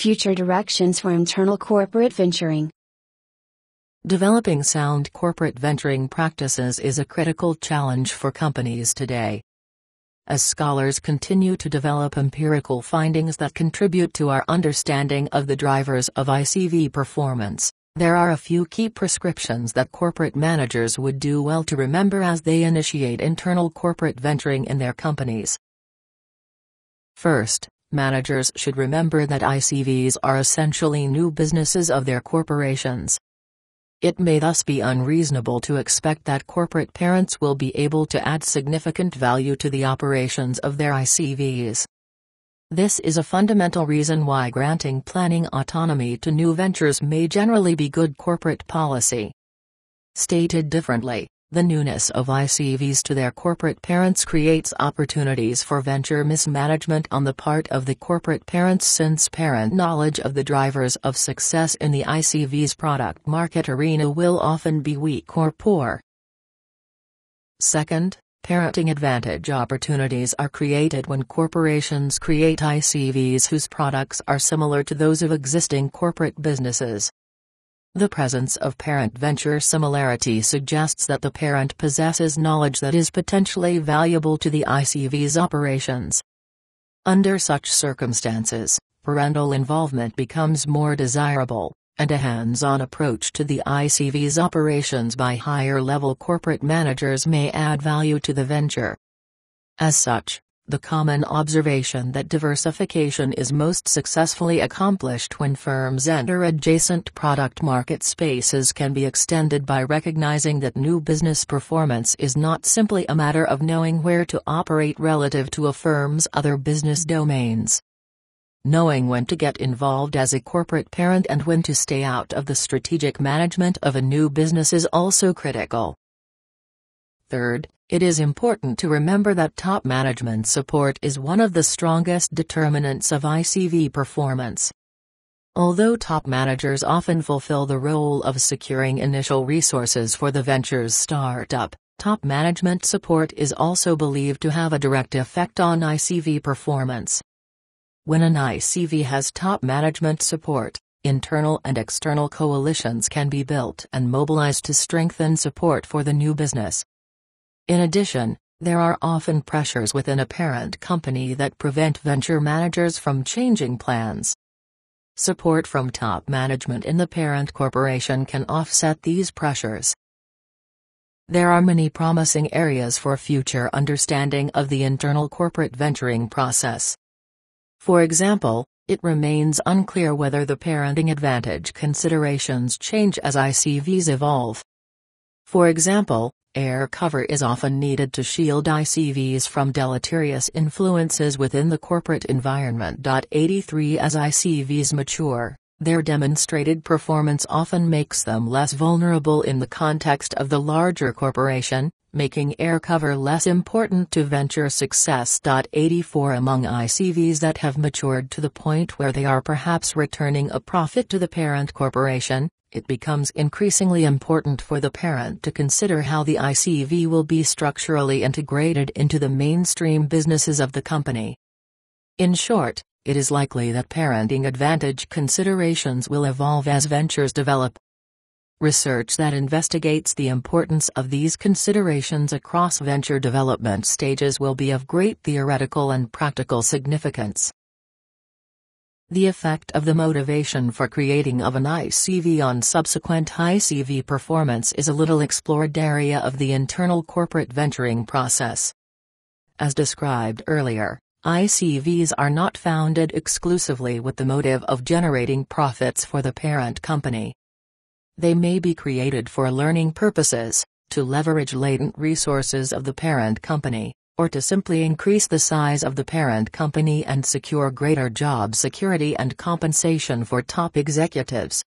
Future directions for internal corporate venturing. Developing sound corporate venturing practices is a critical challenge for companies today. As scholars continue to develop empirical findings that contribute to our understanding of the drivers of ICV performance, there are a few key prescriptions that corporate managers would do well to remember as they initiate internal corporate venturing in their companies. First, managers should remember that ICVs are essentially new businesses of their corporations. It may thus be unreasonable to expect that corporate parents will be able to add significant value to the operations of their ICVs. This is a fundamental reason why granting planning autonomy to new ventures may generally be good corporate policy. Stated differently, the newness of ICVs to their corporate parents creates opportunities for venture mismanagement on the part of the corporate parents, since parent knowledge of the drivers of success in the ICV's product market arena will often be weak or poor. Second, parenting advantage opportunities are created when corporations create ICVs whose products are similar to those of existing corporate businesses. The presence of parent venture similarity suggests that the parent possesses knowledge that is potentially valuable to the ICV's operations. Under such circumstances, parental involvement becomes more desirable, and a hands-on approach to the ICV's operations by higher-level corporate managers may add value to the venture. As such, the common observation that diversification is most successfully accomplished when firms enter adjacent product market spaces can be extended by recognizing that new business performance is not simply a matter of knowing where to operate relative to a firm's other business domains. Knowing when to get involved as a corporate parent and when to stay out of the strategic management of a new business is also critical. Third, it is important to remember that top management support is one of the strongest determinants of ICV performance. Although top managers often fulfill the role of securing initial resources for the venture's startup, top management support is also believed to have a direct effect on ICV performance. When an ICV has top management support, internal and external coalitions can be built and mobilized to strengthen support for the new business. In addition, there are often pressures within a parent company that prevent venture managers from changing plans. Support from top management in the parent corporation can offset these pressures. There are many promising areas for future understanding of the internal corporate venturing process. For example, it remains unclear whether the parenting advantage considerations change as ICVs evolve. For example, air cover is often needed to shield ICVs from deleterious influences within the corporate environment. 83 As ICVs mature, their demonstrated performance often makes them less vulnerable in the context of the larger corporation, making air cover less important to venture success. 84 Among ICVs that have matured to the point where they are perhaps returning a profit to the parent corporation, it becomes increasingly important for the parent to consider how the ICV will be structurally integrated into the mainstream businesses of the company. In short, it is likely that parenting advantage considerations will evolve as ventures develop. Research that investigates the importance of these considerations across venture development stages will be of great theoretical and practical significance. The effect of the motivation for creating of an ICV on subsequent ICV performance is a little explored area of the internal corporate venturing process. As described earlier, ICVs are not founded exclusively with the motive of generating profits for the parent company. They may be created for learning purposes, to leverage latent resources of the parent company, or to simply increase the size of the parent company and secure greater job security and compensation for top executives.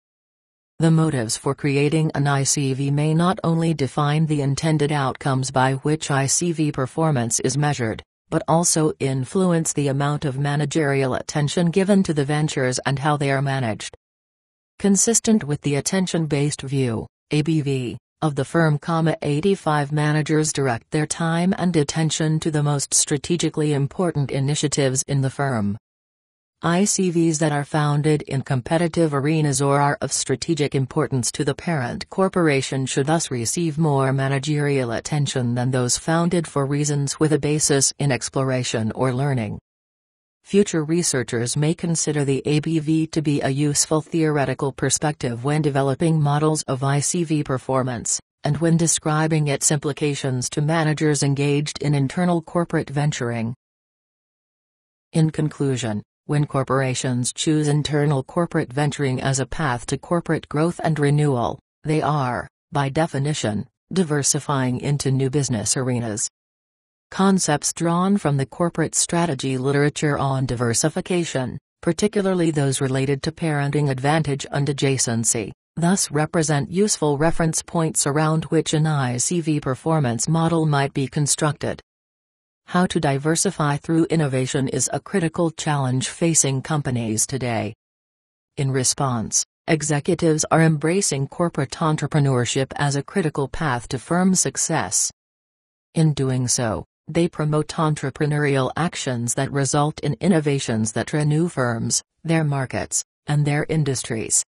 The motives for creating an ICV may not only define the intended outcomes by which ICV performance is measured, but also influence the amount of managerial attention given to the ventures and how they are managed. Consistent with the attention-based view, ABV, of the firm, 85 managers direct their time and attention to the most strategically important initiatives in the firm. ICVs that are founded in competitive arenas or are of strategic importance to the parent corporation should thus receive more managerial attention than those founded for reasons with a basis in exploration or learning. Future researchers may consider the ABV to be a useful theoretical perspective when developing models of ICV performance, and when describing its implications to managers engaged in internal corporate venturing. In conclusion, when corporations choose internal corporate venturing as a path to corporate growth and renewal, they are, by definition, diversifying into new business arenas. Concepts drawn from the corporate strategy literature on diversification, particularly those related to parenting advantage and adjacency, thus represent useful reference points around which an ICV performance model might be constructed. How to diversify through innovation is a critical challenge facing companies today. In response, executives are embracing corporate entrepreneurship as a critical path to firm success. In doing so, they promote entrepreneurial actions that result in innovations that renew firms, their markets, and their industries.